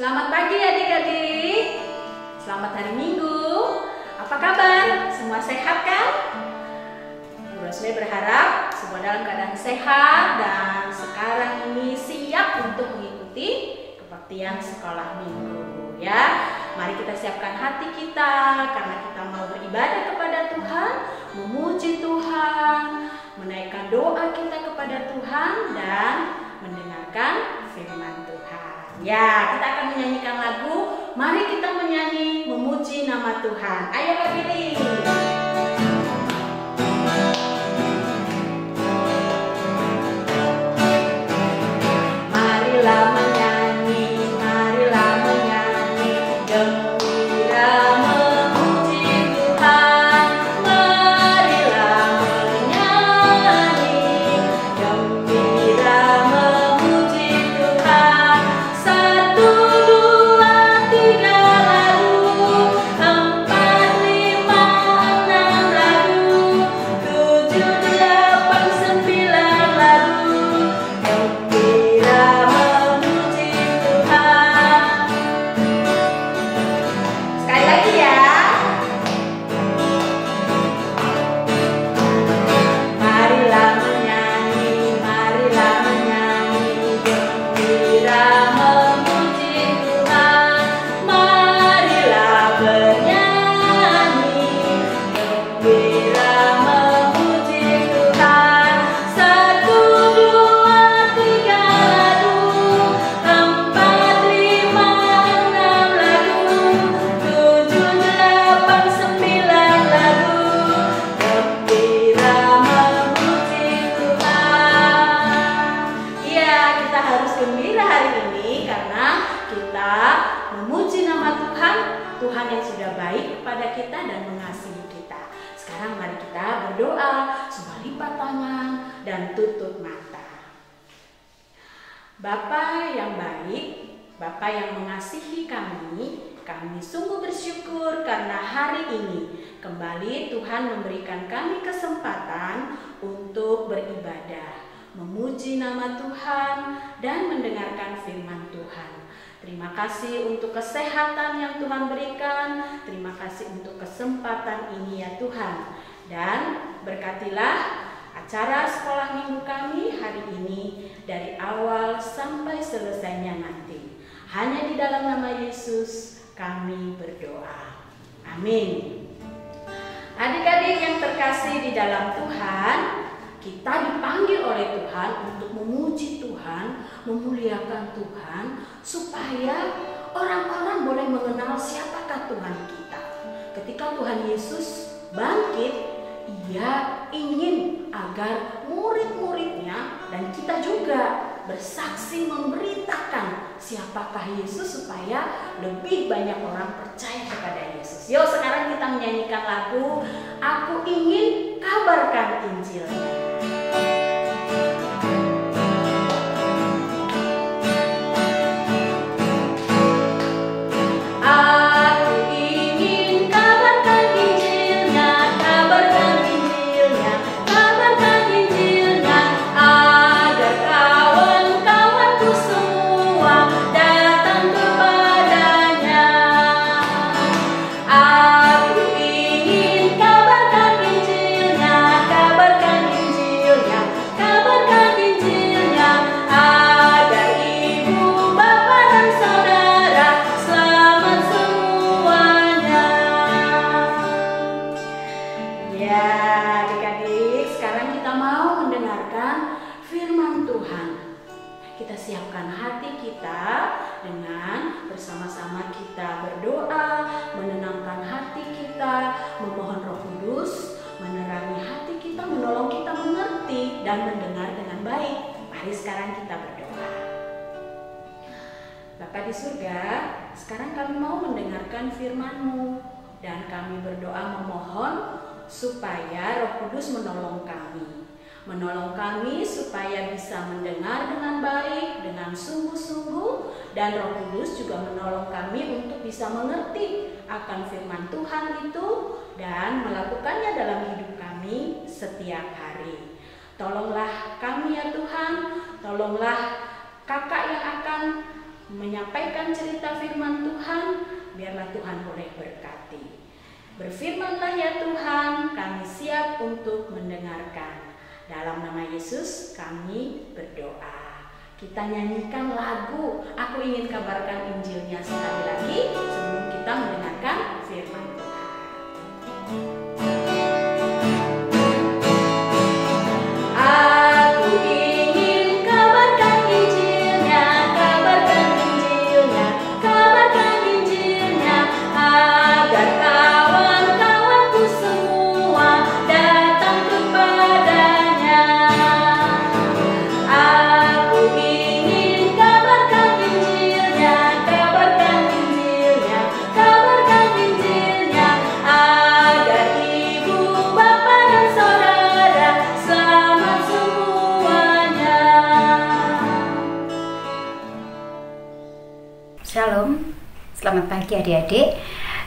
Selamat pagi adik-adik. Selamat hari Minggu. Apa kabar? Semua sehat kan? Bu Rosli berharap semua dalam keadaan sehat dan sekarang ini siap untuk mengikuti kebaktian sekolah minggu ya. Mari kita siapkan hati kita karena kita mau beribadah kepada Tuhan, memuji Tuhan, menaikkan doa kita kepada Tuhan dan mendengarkan firman Tuhan. Ya, kita akan menyanyikan lagu. Mari kita menyanyi memuji nama Tuhan. Ayo Kak Billy. Marilah menyanyi, marilah menyanyi, gembira memuji Tuhan. Marilah menyanyi, gembira memuji Tuhan. 1, 2, 3 lagu, 4, 5, 6 lagu, 7, 8, 9 lagu, gembira memuji Tuhan. Sekali lagi ya. Marilah menyanyi, gembira memuji Tuhan. Marilah bernyanyi, gembira memuji Tuhan. 1, 2, 3 lagu, 4, 5, 6 lagu, 7, 8, 9 lagu, gembira memuji Tuhan. Iya, kita harus gembira hari ini karena kita memuji nama Tuhan, Tuhan yang sudah baik kepada kita dan mengasihi kita. Sekarang mari kita berdoa, semua lipat tangan dan tutup mata. Bapa yang baik, Bapa yang mengasihi kami sungguh bersyukur karena hari ini kembali Tuhan memberikan kami kesempatan untuk beribadah, memuji nama Tuhan dan mendengarkan firman Tuhan. Terima kasih untuk kesehatan yang Tuhan berikan. Terima kasih untuk kesempatan ini ya Tuhan. Dan berkatilah acara sekolah minggu kami hari ini dari awal sampai selesainya nanti. Hanya di dalam nama Yesus kami berdoa. Amin. Adik-adik yang terkasih di dalam Tuhan, kita dipanggil oleh Tuhan untuk memuji Tuhan, memuliakan Tuhan, supaya orang-orang boleh mengenal siapakah Tuhan kita. Ketika Tuhan Yesus bangkit, Ia ingin agar murid-muridnya dan kita juga bersaksi memberitakan siapakah Yesus supaya lebih banyak orang percaya kepada Yesus. Yuk sekarang kita menyanyikan lagu Aku Ingin Kabarkan Injilnya. Kita siapkan hati kita dengan bersama-sama kita berdoa, menenangkan hati kita, memohon Roh Kudus menerangi hati kita, menolong kita mengerti dan mendengar dengan baik. Mari sekarang kita berdoa. Bapa di surga, sekarang kami mau mendengarkan firman-Mu dan kami berdoa memohon supaya Roh Kudus menolong kami. Menolong kami supaya bisa mendengar dengan baik, dengan sungguh-sungguh, dan Roh Kudus juga menolong kami untuk bisa mengerti akan firman Tuhan itu dan melakukannya dalam hidup kami setiap hari. Tolonglah kami ya Tuhan, tolonglah kakak yang akan menyampaikan cerita firman Tuhan, biarlah Tuhan boleh berkati. Berfirmanlah ya Tuhan, kami siap untuk mendengarkan. Dalam nama Yesus kami berdoa. Kita nyanyikan lagu Aku Ingin Kabarkan Injilnya sekali lagi sebelum kita mendengarkan firman Tuhan. Aku ingin kabarkan Injilnya, kabarkan Injilnya, kabarkan Injilnya, agar kawan-kawanku semua datang kepadanya. Aku ingin kabarkan Injilnya, kabarkan Injilnya, kabarkan Injilnya, agar ibu, bapak, dan saudara selamat semuanya. Shalom, selamat pagi adik-adik.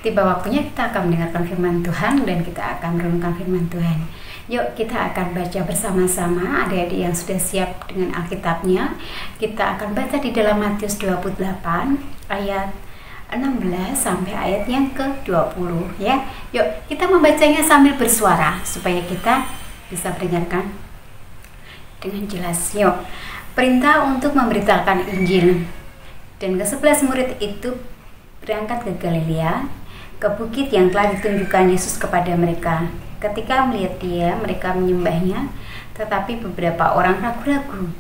Tiba waktunya kita akan mendengarkan firman Tuhan dan kita akan merenungkan firman Tuhan. Yuk kita akan baca bersama-sama, adik-adik yang sudah siap dengan Alkitabnya. Kita akan baca di dalam Matius 28 ayat 16 sampai ayat yang ke-20 ya. Yuk kita membacanya sambil bersuara supaya kita bisa mendengarkan dengan jelas. Yuk, perintah untuk memberitakan Injil. Dan ke-11 murid itu berangkat ke Galilea, ke bukit yang telah ditunjukkan Yesus kepada mereka. Ketika melihat dia, mereka menyembahnya, tetapi beberapa orang ragu-ragu.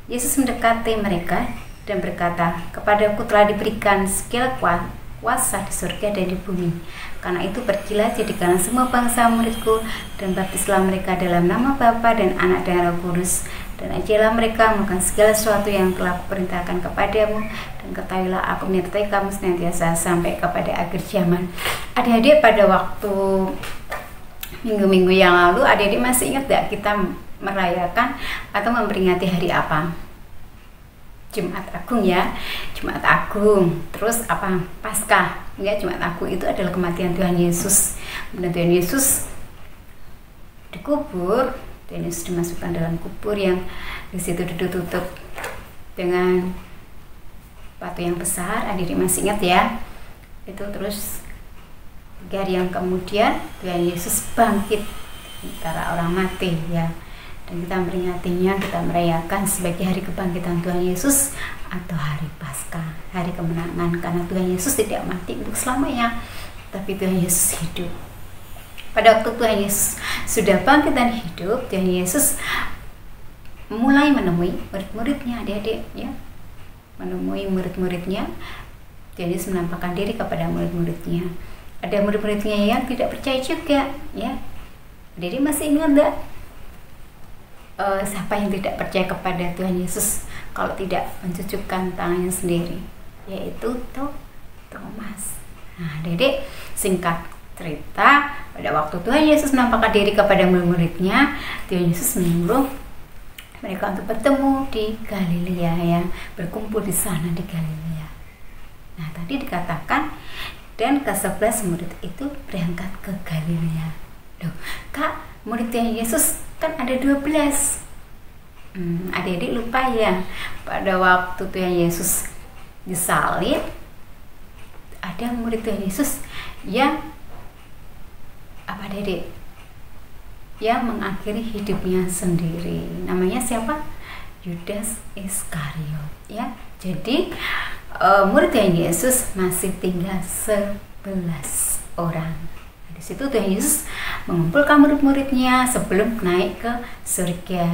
Yesus mendekati mereka dan berkata, "Kepadaku telah diberikan segala kuasa di surga dan di bumi. Karena itu pergilah, jadikanlah semua bangsa muridku, dan baptislah mereka dalam nama Bapa dan Anak dan Roh Kudus. Dan ajarlah mereka melakukan segala sesuatu yang telah kuperintahkan kepadamu, dan ketahuilah aku menyertai kamu senantiasa sampai kepada akhir zaman." Adik-adik, pada waktu minggu-minggu yang lalu, adik-adik masih ingat gak kita merayakan atau memperingati hari apa? Jumat Agung ya, Jumat Agung. Terus apa? Paskah. Ya, Jumat Agung itu adalah kematian Tuhan Yesus. Dan Tuhan Yesus dikubur, Tuhan Yesus dimasukkan dalam kubur yang di situ ditutup dengan batu yang besar. Adik-adik masih ingat ya? Itu terus 3 hari yang kemudian Tuhan Yesus bangkit antara orang mati ya. Dan kita memperingatinya, kita merayakan sebagai hari kebangkitan Tuhan Yesus atau hari Paskah, hari kemenangan, karena Tuhan Yesus tidak mati untuk selamanya, tapi Tuhan Yesus hidup. Pada waktu Tuhan Yesus sudah bangkit dan hidup, Tuhan Yesus mulai menemui murid-muridnya, adik-adik ya, menemui murid-muridnya. Tuhan Yesus menampakkan diri kepada murid-muridnya. Ada murid-muridnya yang tidak percaya juga ya. Adik-adik masih ingat enggak? Siapa yang tidak percaya kepada Tuhan Yesus kalau tidak mencucukkan tangannya sendiri, yaitu Thomas. Nah, adik-adik, singkat cerita, pada waktu Tuhan Yesus menampakkan diri kepada murid-muridnya, Tuhan Yesus menyuruh mereka untuk bertemu di Galilea ya, berkumpul di sana di Galilea. Nah, tadi dikatakan dan ke-11 murid itu berangkat ke Galilea. Loh, Kak, murid Tuhan Yesus kan ada 12. Adik-adik lupa ya, pada waktu Tuhan Yesus disalib, ada murid Tuhan Yesus yang apa, adik-adik, yang mengakhiri hidupnya sendiri. Namanya siapa? Yudas Iskariot ya. Jadi murid Tuhan Yesus masih tinggal 11 orang. Di situ Tuhan Yesus mengumpulkan murid-muridnya sebelum naik ke surga.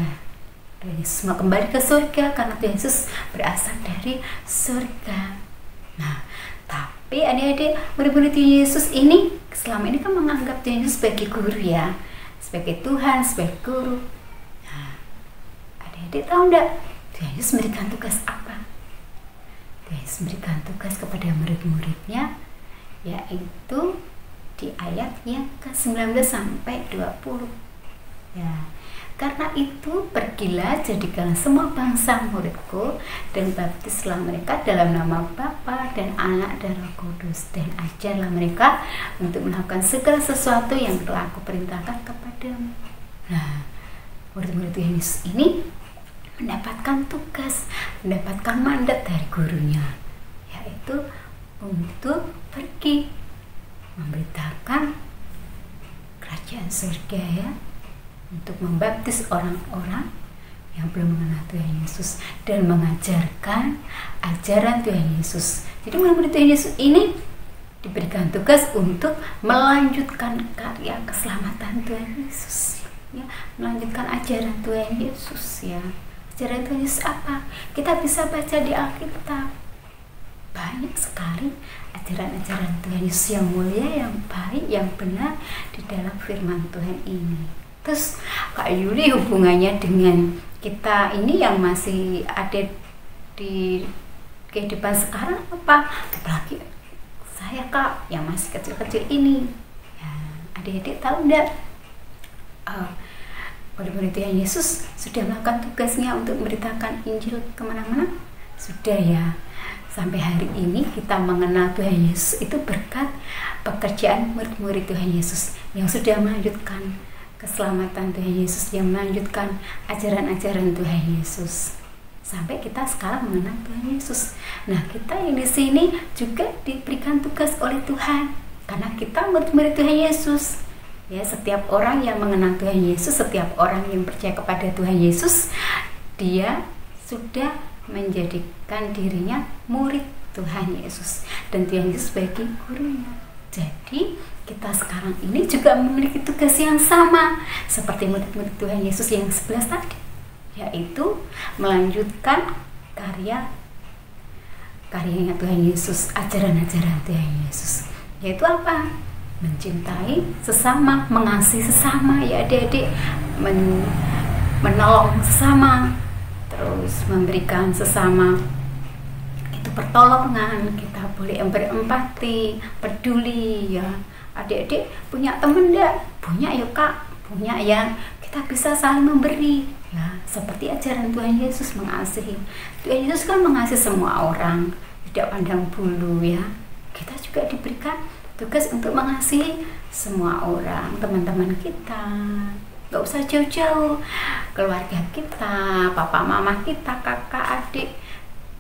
Tuhan Yesus mau kembali ke surga karena Tuhan Yesus berasal dari surga. Nah, tapi adik-adik, murid-murid Yesus ini selama ini kan menganggap Tuhan Yesus sebagai guru ya, sebagai Tuhan, sebagai guru. Nah, adik-adik tahu enggak Tuhan Yesus memberikan tugas apa? Tuhan Yesus memberikan tugas kepada murid-muridnya, yaitu di ayat yang ke-19 sampai 20 ya. Karena itu pergilah, jadikanlah semua bangsa muridku, dan baptislah mereka dalam nama Bapa dan Anak dan Roh Kudus, dan ajarlah mereka untuk melakukan segala sesuatu yang telah aku perintahkan kepadamu. Nah, murid-murid Yesus ini mendapatkan tugas, mendapatkan mandat dari gurunya. yaitu untuk pergi memberitakan kerajaan surga ya, untuk membaptis orang-orang yang belum mengenal Tuhan Yesus dan mengajarkan ajaran Tuhan Yesus. Jadi murid-murid Tuhan Yesus ini diberikan tugas untuk melanjutkan karya keselamatan Tuhan Yesus ya, melanjutkan ajaran Tuhan Yesus ya. Ajaran Tuhan Yesus apa? Kita bisa baca di Alkitab, banyak sekali ajaran-ajaran Tuhan Yesus yang mulia, yang baik, yang benar di dalam firman Tuhan ini. Terus Kak Yuli, hubungannya dengan kita ini yang masih ada di kehidupan sekarang apa? Apalagi saya Kak yang masih kecil-kecil ini ya, adik-adik tahu enggak, murid-murid Tuhan Yesus sudah melakukan tugasnya untuk memberitakan Injil kemana-mana? Sudah ya. Sampai hari ini kita mengenal Tuhan Yesus itu berkat pekerjaan murid-murid Tuhan Yesus yang sudah melanjutkan keselamatan Tuhan Yesus, yang melanjutkan ajaran-ajaran Tuhan Yesus. Sampai kita sekarang mengenal Tuhan Yesus. Nah, kita yang di sini juga diberikan tugas oleh Tuhan karena kita murid-murid Tuhan Yesus. Ya, setiap orang yang mengenal Tuhan Yesus, setiap orang yang percaya kepada Tuhan Yesus, dia sudah menjadikan dirinya murid Tuhan Yesus dan Tuhan Yesus sebagai gurunya. Jadi kita sekarang ini juga memiliki tugas yang sama seperti murid-murid Tuhan Yesus yang 11 tadi, yaitu melanjutkan karyanya Tuhan Yesus, ajaran-ajaran Tuhan Yesus, yaitu apa? Mencintai sesama, mengasihi sesama ya adik-adik, menolong sesama, terus memberikan sesama itu pertolongan. Kita boleh berempati, peduli ya. Adik-adik punya teman enggak? Punya ya Kak, punya ya. Kita bisa saling memberi ya, seperti ajaran Tuhan Yesus mengasihi. Tuhan Yesus kan mengasihi semua orang, tidak pandang bulu ya. Kita juga diberikan tugas untuk mengasihi semua orang, teman-teman kita, gak usah jauh-jauh, keluarga kita, papa mama kita, kakak, adik,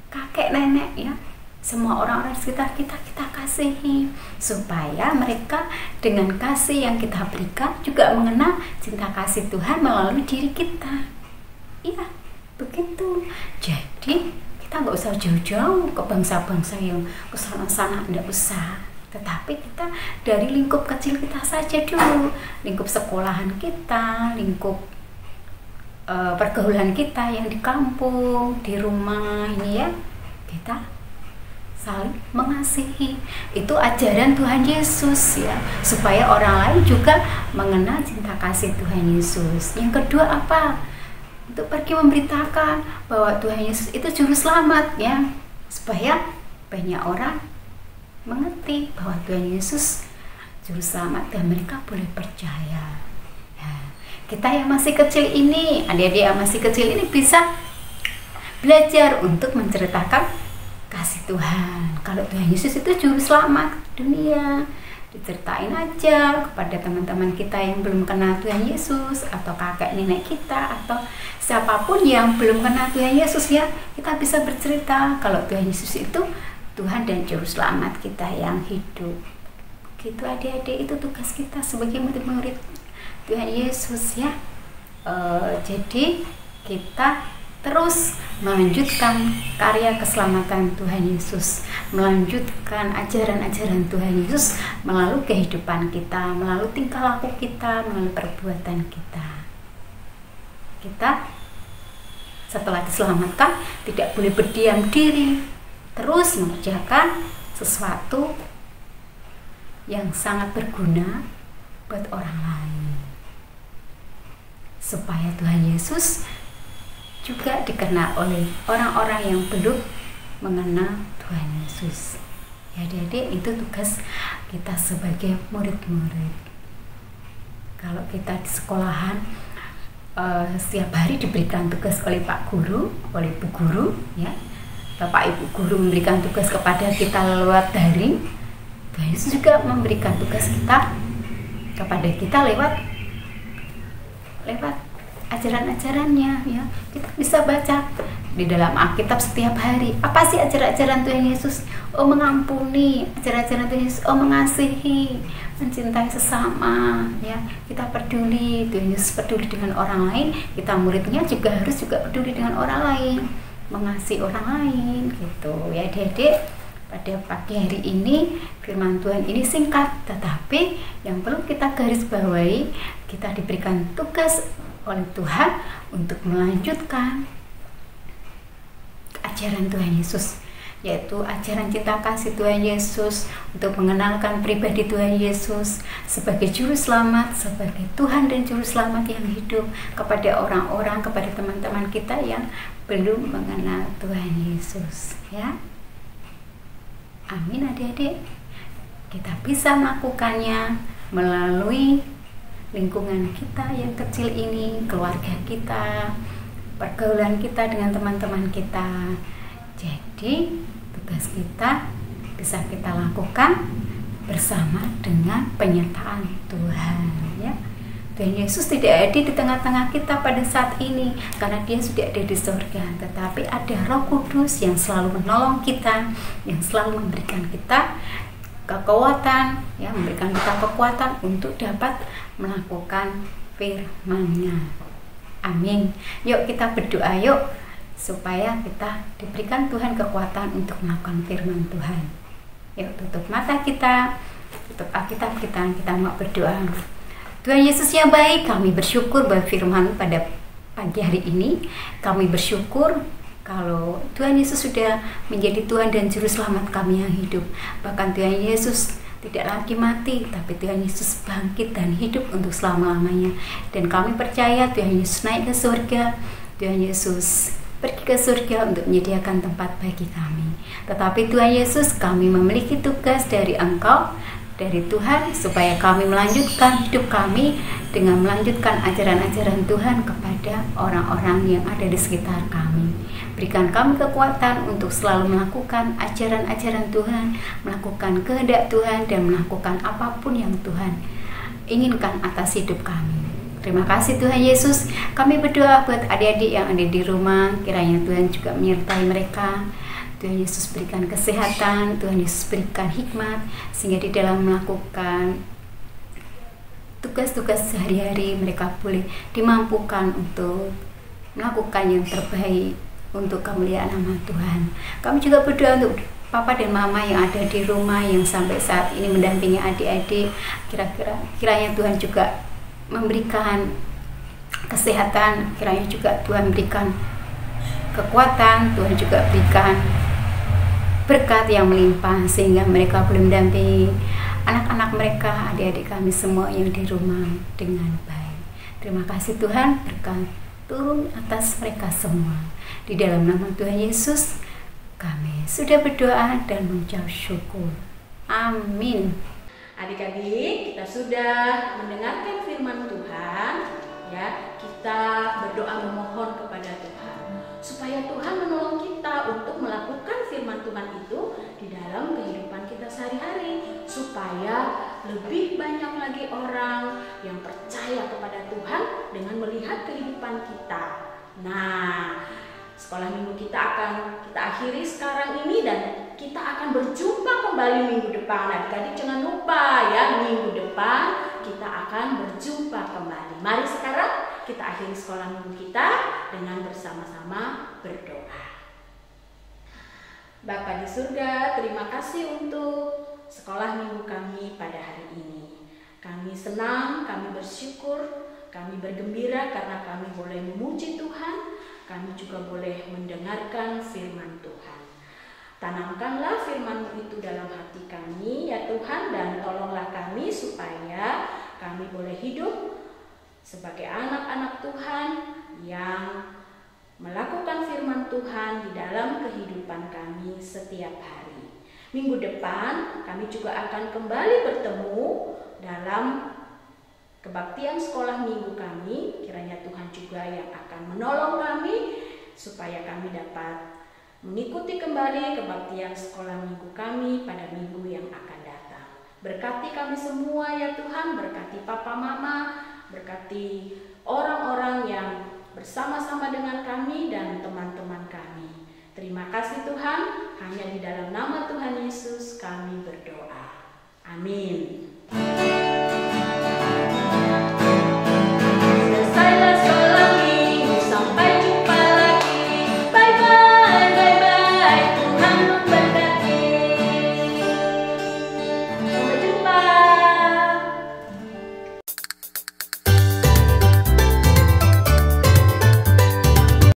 kakek, nenek ya, semua orang-orang sekitar kita, kita kasihi supaya mereka dengan kasih yang kita berikan juga mengenal cinta kasih Tuhan melalui diri kita. Iya, begitu. Jadi kita gak usah jauh-jauh ke bangsa-bangsa yang kesana-sana, enggak usah. Tetapi kita dari lingkup kecil kita saja dulu, lingkup sekolahan kita, lingkup pergaulan kita yang di kampung, di rumah ini ya, kita saling mengasihi. Itu ajaran Tuhan Yesus ya, supaya orang lain juga mengenal cinta kasih Tuhan Yesus. Yang kedua apa? Untuk pergi memberitakan bahwa Tuhan Yesus itu juru selamat ya, supaya banyak orang mengerti bahwa Tuhan Yesus juru selamat dan mereka boleh percaya ya. Kita yang masih kecil ini, adik-adik yang masih kecil ini bisa belajar untuk menceritakan kasih Tuhan. Kalau Tuhan Yesus itu juru selamat dunia, diceritain aja kepada teman-teman kita yang belum kenal Tuhan Yesus, atau kakek nenek kita, atau siapapun yang belum kenal Tuhan Yesus ya. Kita bisa bercerita kalau Tuhan Yesus itu Tuhan dan juru selamat kita yang hidup. Gitu adik-adik, itu tugas kita sebagai murid-murid Tuhan Yesus ya. Jadi kita terus melanjutkan karya keselamatan Tuhan Yesus, melanjutkan ajaran-ajaran Tuhan Yesus melalui kehidupan kita, melalui tingkah laku kita, melalui perbuatan kita. Kita setelah diselamatkan tidak boleh berdiam diri, terus mengerjakan sesuatu yang sangat berguna buat orang lain, supaya Tuhan Yesus juga dikenal oleh orang-orang yang belum mengenal Tuhan Yesus. Ya adik-adik, itu tugas kita sebagai murid-murid. Kalau kita di sekolahan setiap hari diberikan tugas oleh Pak Guru, oleh Bu Guru ya, Bapak Ibu Guru memberikan tugas kepada kita lewat daring. Tuhan Yesus juga memberikan tugas kita kepada kita lewat ajaran-ajarannya ya. Kita bisa baca di dalam Alkitab setiap hari. Apa sih ajaran-ajaran Tuhan Yesus? Oh, mengampuni. Ajaran-ajaran Tuhan Yesus, oh, mengasihi, mencintai sesama, ya. Kita peduli. Tuhan Yesus peduli dengan orang lain. Kita muridnya juga harus peduli dengan orang lain, mengasihi orang lain, gitu ya adik-adik. Pada pagi hari ini firman Tuhan ini singkat, tetapi yang perlu kita garis bawahi, kita diberikan tugas oleh Tuhan untuk melanjutkan ajaran Tuhan Yesus, yaitu ajaran cinta kasih Tuhan Yesus, untuk mengenalkan pribadi Tuhan Yesus sebagai juru selamat, sebagai Tuhan dan juru selamat yang hidup kepada orang-orang, kepada teman-teman kita yang belum mengenal Tuhan Yesus, ya. Amin adik-adik. Kita bisa melakukannya melalui lingkungan kita yang kecil ini, keluarga kita, pergaulan kita dengan teman-teman kita. Jadi tugas kita bisa kita lakukan bersama dengan penyertaan Tuhan, ya. Tuhan Yesus tidak ada di tengah-tengah kita pada saat ini karena Dia sudah ada di surga, tetapi ada Roh Kudus yang selalu menolong kita, yang selalu memberikan kita kekuatan, ya, memberikan kita kekuatan untuk dapat melakukan firman-Nya. Amin. Yuk kita berdoa yuk, supaya kita diberikan Tuhan kekuatan untuk melakukan firman Tuhan. Yuk tutup mata kita, tutup Alkitab kita mau berdoa. Tuhan Yesus yang baik, kami bersyukur bahwa firman pada pagi hari ini. Kami bersyukur kalau Tuhan Yesus sudah menjadi Tuhan dan Juru Selamat kami yang hidup. Bahkan Tuhan Yesus tidak lagi mati, tapi Tuhan Yesus bangkit dan hidup untuk selama-lamanya. Dan kami percaya Tuhan Yesus naik ke surga, Tuhan Yesus pergi ke surga untuk menyediakan tempat bagi kami. Tetapi Tuhan Yesus, kami memiliki tugas dari Engkau, dari Tuhan, supaya kami melanjutkan hidup kami dengan melanjutkan ajaran-ajaran Tuhan kepada orang-orang yang ada di sekitar kami. Berikan kami kekuatan untuk selalu melakukan ajaran-ajaran Tuhan, melakukan kehendak Tuhan, dan melakukan apapun yang Tuhan inginkan atas hidup kami. Terima kasih Tuhan Yesus. Kami berdoa buat adik-adik yang ada di rumah, kiranya Tuhan juga menyertai mereka. Tuhan Yesus berikan kesehatan, Tuhan Yesus berikan hikmat, sehingga di dalam melakukan tugas-tugas sehari-hari mereka boleh dimampukan untuk melakukan yang terbaik untuk kemuliaan nama Tuhan. Kami juga berdoa untuk Papa dan Mama yang ada di rumah, yang sampai saat ini mendampingi adik-adik. Kiranya Tuhan juga memberikan kesehatan, kiranya juga Tuhan berikan kekuatan, Tuhan juga berikan berkat yang melimpah, sehingga mereka boleh mendampingi anak-anak mereka, adik-adik kami semua yang di rumah dengan baik. Terima kasih Tuhan, berkat turun atas mereka semua. Di dalam nama Tuhan Yesus kami sudah berdoa dan mengucap syukur. Amin. Adik-adik, kita sudah mendengarkan firman Tuhan, ya. Kita berdoa memohon kepada Tuhan supaya Tuhan menolong kita untuk melakukan firman Tuhan itu di dalam kehidupan kita sehari-hari, supaya lebih banyak lagi orang yang percaya kepada Tuhan dengan melihat kehidupan kita. Nah, sekolah minggu kita akan kita akhiri sekarang ini, dan kita akan berjumpa kembali minggu depan. Adik-adik jangan lupa ya, minggu depan kita akan berjumpa kembali. Mari sekarang kita akhiri sekolah minggu kita dengan bersama-sama berdoa. Bapa di surga, terima kasih untuk sekolah minggu kami pada hari ini. Kami senang, kami bersyukur, kami bergembira karena kami boleh memuji Tuhan. Kami juga boleh mendengarkan firman Tuhan. Tanamkanlah firman-Mu itu dalam hati kami ya Tuhan, dan tolonglah kami supaya kami boleh hidup sebagai anak-anak Tuhan yang melakukan firman Tuhan di dalam kehidupan kami setiap hari. Minggu depan kami juga akan kembali bertemu dalam kebaktian sekolah minggu kami. Kiranya Tuhan juga yang akan menolong kami supaya kami dapat mengikuti kembali kebaktian sekolah minggu kami pada minggu yang akan datang. Berkati kami semua ya Tuhan, berkati Papa Mama, berkati orang-orang yang bersama-sama dengan kami dan teman-teman kami. Terima kasih Tuhan, hanya di dalam nama Tuhan Yesus kami berdoa. Amin.